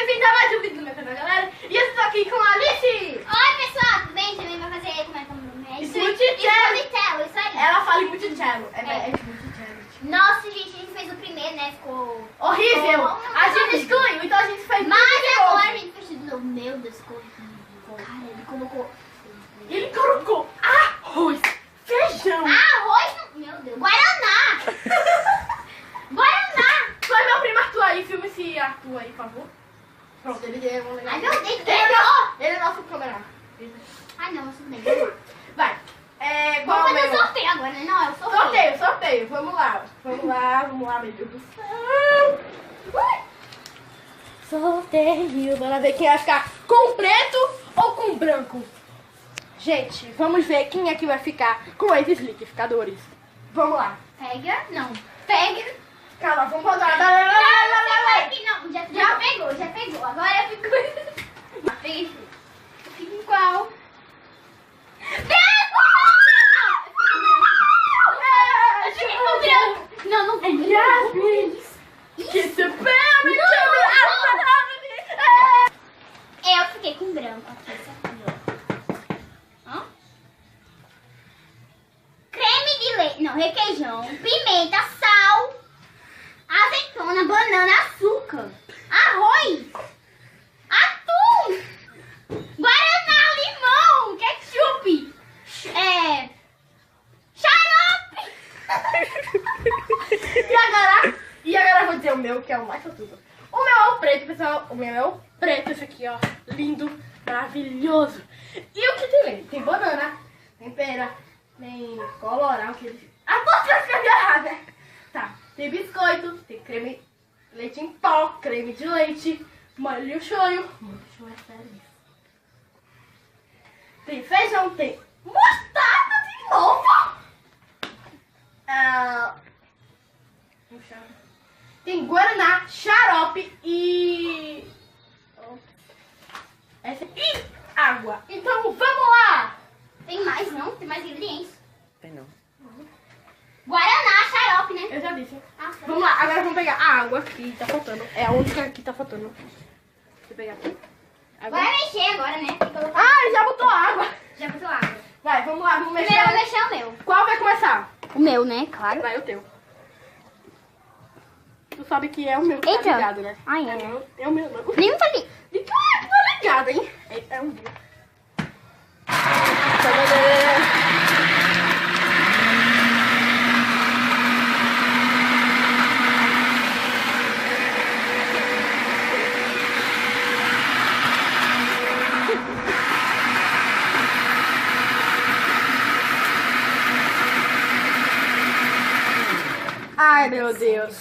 bem-vindo a mais um vídeo do meu canal, galera. E eu estou aqui com a Alice. Oi, pessoal, tudo bem? Também vai fazer, como é que é o nome? Smoothie isso aí. Ela fala muito cello. É muito cello. Nossa, gente, a gente fez o primeiro, né? Ficou Horrível. A gente excluiu, então a gente fez Mas agora a gente fez de novo. Meu Deus, ficou horrível. Cara, Ele colocou arroz, feijão. Arroz, meu Deus. Guaraná. Guaraná. Foi meu primo Arthur aí, filme esse Arthur aí, por favor. Pronto, ele é um legal. Ai, meu Deus, Ele é nosso câmera. Ai, não, isso nem. Vai. Vamos fazer o sorteio agora, né? Não, é o sorteio. Sorteio. Vamos lá, meu Deus do céu. Sorteio. Bora ver quem vai ficar com preto ou com branco. Gente, vamos ver quem é que vai ficar com esses liquidificadores. Vamos lá. Pega, não. Pega. Calma, vamos rodar. Não, já pegou. Agora eu fico. Peguei. Fica em qual? Não, não vem. Que super. Eu fiquei com branco aqui, esse aqui, ó. Creme de leite, não, requeijão, pimenta, sal, azeitona, banana, açúcar, arroz, atum, guaraná, limão, ketchup, xarope. E agora eu vou dizer o meu, que é o mais sortudo. O meu é o preto, pessoal. O meu é o preto, esse aqui, ó. Lindo, maravilhoso. E o que tem nele? Tem banana, tem pera, tem colorau, que ele... Ah, você escreveu errado, né? Tá, tem biscoito, tem creme, leite em pó, creme de leite, molho shoyu. Molho shoyu é sério. Tem feijão, tem mostarda de novo. Tem guaraná, xarope e água. Então vamos lá. Tem mais não? Tem mais ingredientes. Tem não. Guaraná, xarope, né? Eu já disse. Ah, Vamos lá, agora vamos pegar a água que tá faltando. É a única que tá faltando. Deixa eu pegar aqui. Água. Vai mexer agora, né? Tem que colocar. Ah, já botou água. Já botou água. Vai, vamos lá, vamos mexer. Primeiro eu vou mexer o meu. Qual vai começar? O meu, né? Claro. Vai, o teu. Tu sabe que é o meu que Eita. tá ligado, né? Ai, é. Não, é o meu não. Nem tá ali. E tu é ligado, hein? É um meu. Ai, meu Deus.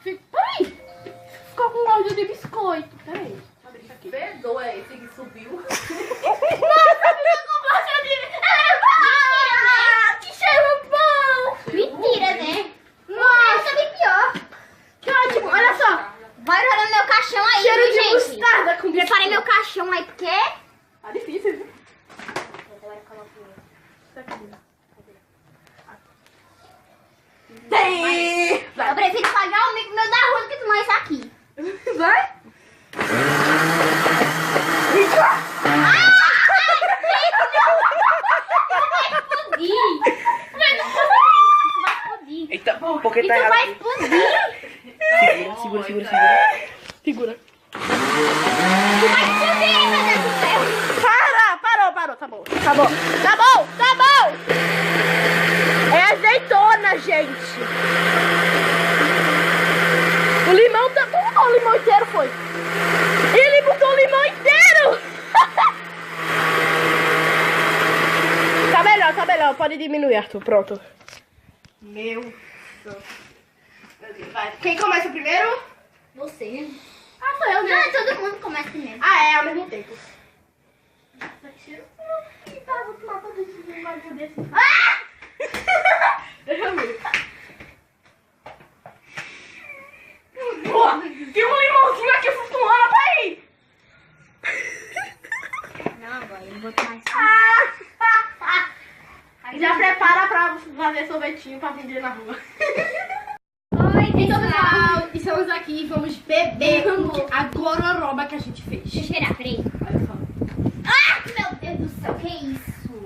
Peraí. Ficou com gosto de biscoito. Peraí. Deixa eu abrir isso aqui. Perdoa esse que subiu. Nossa, ficou com gosto de... Que cheiro bom. Mentira, né? Nossa, Essa é pior. que ótimo. Olha só. Vai olhando meu caixão aí, Cheiro de viu, gente? mostarda com biscoito. Preparei meu caixão aí, porque... Tá difícil, viu? Tem! Eu prefiro pagar o meu da rua do que tomar isso aqui. Vai! Explodir. Isso vai explodir. Eita, porque Isso tá vai errado. explodir. Segura. Segura. Isso vai explodir, meu Deus do céu. Parou. Tá bom. É azeitona, gente. O limão tá... o limão inteiro foi. Ele botou o limão inteiro. Tá melhor. Pode diminuir, Arthur. Pronto. Meu Deus. Vai. Quem começa primeiro? Você. Ah, sou eu, Não, né? todo mundo começa primeiro. Ah, é, ao mesmo tempo. Vou tomar todo esse negócio desse. Deixa eu ver. Pô, tem um limãozinho aqui flutuando, peraí. Não, agora eu vou tomar isso. Já prepara pra fazer sorvetinho pra vender na rua. Oi, Então, pessoal, estamos aqui e vamos beber a gororoba que a gente fez. Deixa eu cheirar, peraí. Olha só. Ah, meu Deus do céu, que isso?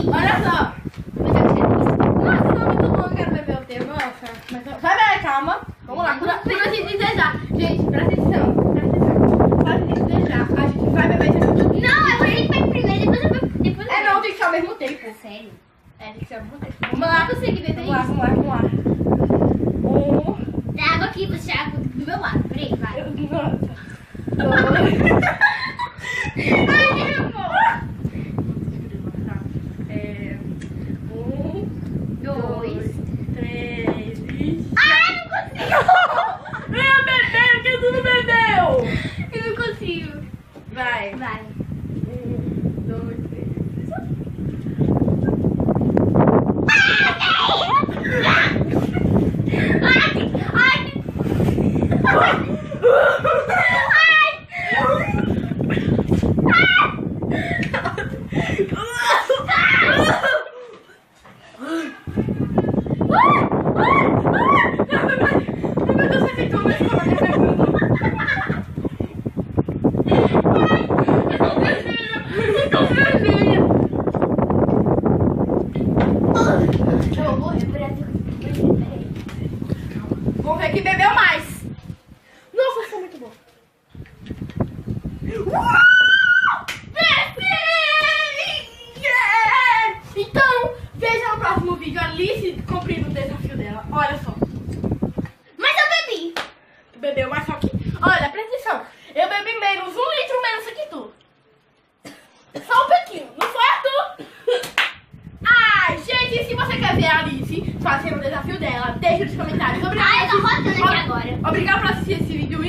Olha só. Mas eu quero isso. Nossa, tá muito bom, eu quero beber o teu. Nossa. Mas, vai, vai, calma. Vamos lá. Quando a gente desejar. Gente, presta atenção. Presta atenção. Quando a gente desejar, a gente vai beber esse tudo. Não, eu vou ter que beber primeiro, depois eu É, não, tem que ser ao mesmo tempo. Sério? É, tem que ser ao mesmo tempo. Vamos lá. Eu consegui beber Vamos lá, isso. vamos lá, vamos lá. Tem água aqui, você água do meu lado. Peraí, vai. Nossa. Ai, meu amor. Dois. 3 e... Ai, não consigo. Venha beber, que tu não bebeu! Eu não consigo. Vai. Vai. 1, 2, 3. Eu vou morrer por essa. Vamos ver quem bebeu mais. Nossa, foi muito bom. Então, veja no próximo vídeo a Alice cumprindo o desafio dela. Olha só. Mas eu bebi. Tu bebeu mais só que... Olha, presta atenção. Eu bebi menos, 1 litro menos que tu. Só um pouquinho, não foi, Arthur? Ai, gente, se você quer ver a Alice fazendo o desafio dela, deixa nos comentários. Obrigada. Ai, eu tô rodando aqui agora. Obrigada por assistir esse vídeo